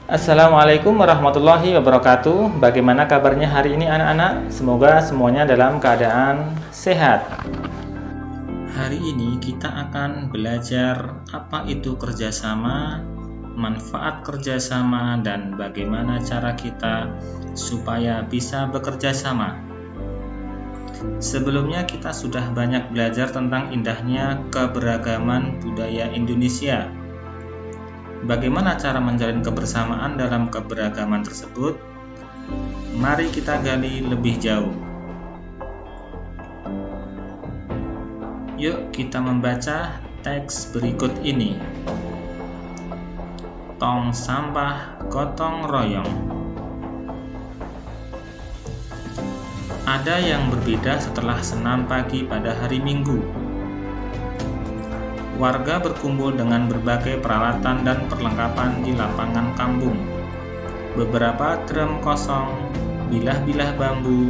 Assalamualaikum warahmatullahi wabarakatuh. Bagaimana kabarnya hari ini anak-anak? Semoga semuanya dalam keadaan sehat. Hari ini kita akan belajar apa itu kerjasama, manfaat kerjasama, dan bagaimana cara kita supaya bisa bekerja sama. Sebelumnya kita sudah banyak belajar tentang indahnya keberagaman budaya Indonesia. Bagaimana cara menjalin kebersamaan dalam keberagaman tersebut? Mari kita gali lebih jauh. Yuk kita membaca teks berikut ini. Tong sampah gotong royong. Ada yang berbeda setelah senam pagi pada hari Minggu. Warga berkumpul dengan berbagai peralatan dan perlengkapan di lapangan kampung. Beberapa drum kosong, bilah-bilah bambu,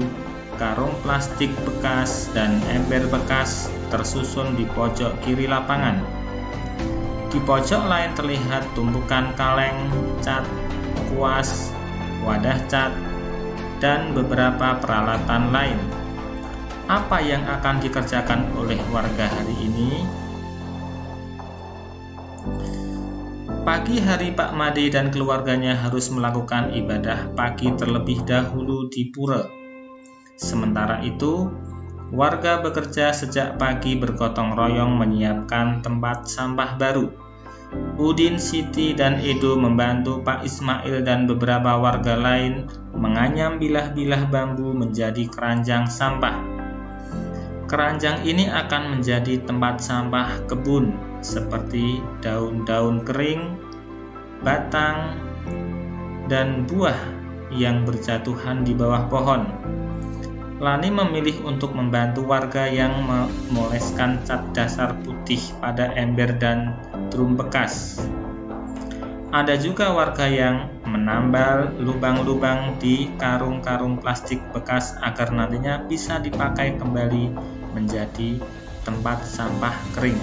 karung plastik bekas, dan ember bekas tersusun di pojok kiri lapangan. Di pojok lain terlihat tumpukan kaleng, cat, kuas, wadah cat, dan beberapa peralatan lain. Apa yang akan dikerjakan oleh warga hari ini? Pagi hari Pak Made dan keluarganya harus melakukan ibadah pagi terlebih dahulu di pura. Sementara itu, warga bekerja sejak pagi bergotong royong menyiapkan tempat sampah baru. Udin, Siti, dan Edo membantu Pak Ismail dan beberapa warga lain menganyam bilah-bilah bambu menjadi keranjang sampah. Keranjang ini akan menjadi tempat sampah kebun seperti daun-daun kering, batang, dan buah yang berjatuhan di bawah pohon. Lani memilih untuk membantu warga yang memoleskan cat dasar putih pada ember dan drum bekas. Ada juga warga yang menambal lubang-lubang di karung-karung plastik bekas agar nantinya bisa dipakai kembali menjadi tempat sampah kering.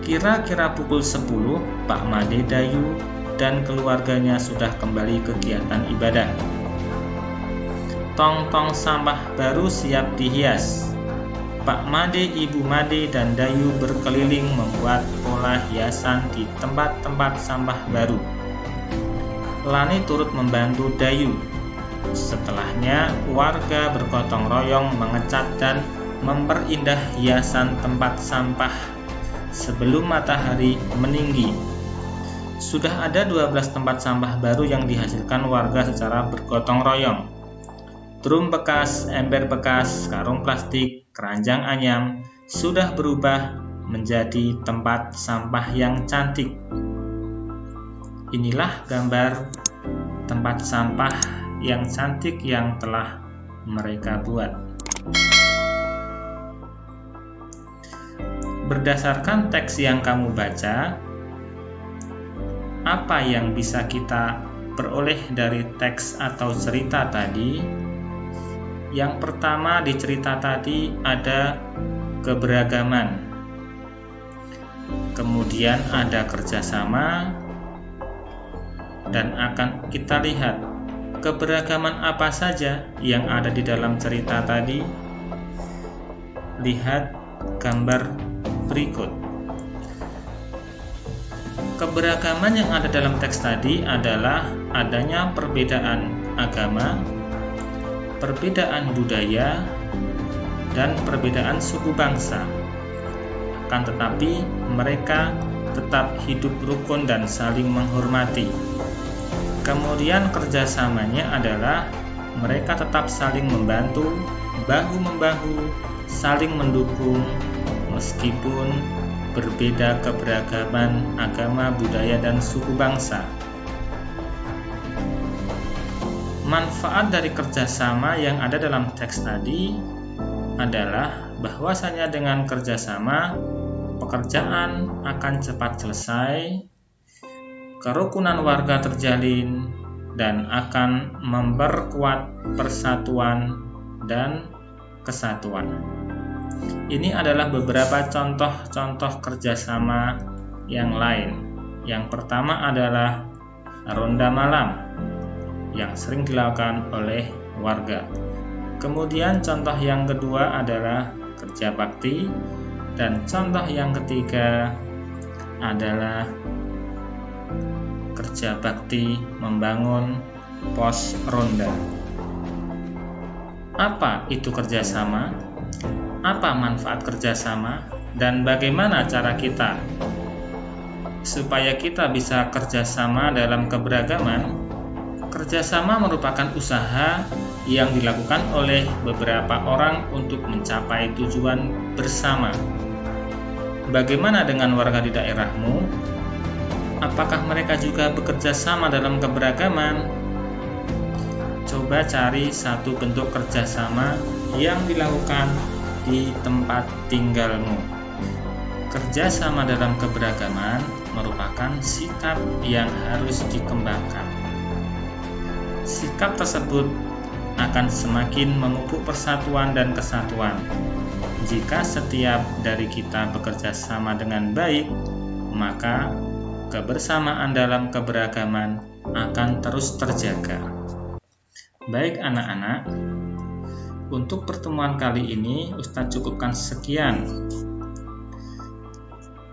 Kira-kira pukul 10, Pak Made, Dayu, dan keluarganya sudah kembali kegiatan ibadah. Tong-tong sampah baru siap dihias. Pak Made, Ibu Made, dan Dayu berkeliling membuat pola hiasan di tempat-tempat sampah baru. Lani turut membantu Dayu. Setelahnya, warga bergotong royong mengecat dan memperindah hiasan tempat sampah sebelum matahari meninggi. Sudah ada 12 tempat sampah baru yang dihasilkan warga secara bergotong royong. Drum bekas, ember bekas, karung plastik, keranjang anyam sudah berubah menjadi tempat sampah yang cantik. Inilah gambar tempat sampah yang cantik yang telah mereka buat. Berdasarkan teks yang kamu baca, apa yang bisa kita peroleh dari teks atau cerita tadi? Yang pertama di cerita tadi ada keberagaman, kemudian ada kerjasama, dan akan kita lihat keberagaman apa saja yang ada di dalam cerita tadi. Lihat gambar berikut. Keberagaman yang ada dalam teks tadi adalah adanya perbedaan agama, perbedaan budaya, dan perbedaan suku bangsa. Akan tetapi mereka tetap hidup rukun dan saling menghormati. Kemudian kerjasamanya adalah mereka tetap saling membantu, bahu-membahu, saling mendukung, meskipun berbeda keberagaman agama, budaya, dan suku bangsa. Manfaat dari kerjasama yang ada dalam teks tadi adalah bahwasanya dengan kerjasama, pekerjaan akan cepat selesai, kerukunan warga terjalin, dan akan memperkuat persatuan dan kesatuan. Ini adalah beberapa contoh-contoh kerjasama yang lain Yang pertama adalah ronda malam yang sering dilakukan oleh warga. Kemudian contoh yang kedua adalah kerja bakti, dan contoh yang ketiga adalah kerja bakti membangun pos ronda. Apa itu kerjasama? Apa manfaat kerjasama? Dan bagaimana cara kita supaya kita bisa kerjasama dalam keberagaman? Kerjasama merupakan usaha yang dilakukan oleh beberapa orang untuk mencapai tujuan bersama. Bagaimana dengan warga di daerahmu? Apakah mereka juga bekerja sama dalam keberagaman? Coba cari satu bentuk kerjasama yang dilakukan di tempat tinggalmu. Kerjasama dalam keberagaman merupakan sikap yang harus dikembangkan. Sikap tersebut akan semakin memupuk persatuan dan kesatuan. Jika setiap dari kita bekerja sama dengan baik, maka kebersamaan dalam keberagaman akan terus terjaga. Baik anak-anak, untuk pertemuan kali ini Ustadz cukupkan sekian.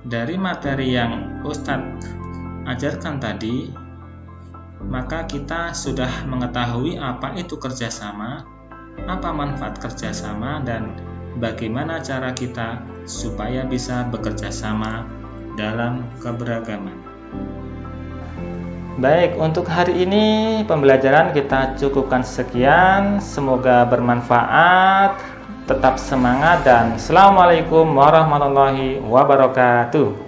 Dari materi yang Ustadz ajarkan tadi, maka kita sudah mengetahui apa itu kerjasama, apa manfaat kerjasama, dan bagaimana cara kita supaya bisa bekerja sama dalam keberagaman. Baik, untuk hari ini pembelajaran kita cukupkan sekian. Semoga bermanfaat. Tetap semangat dan Assalamualaikum warahmatullahi wabarakatuh.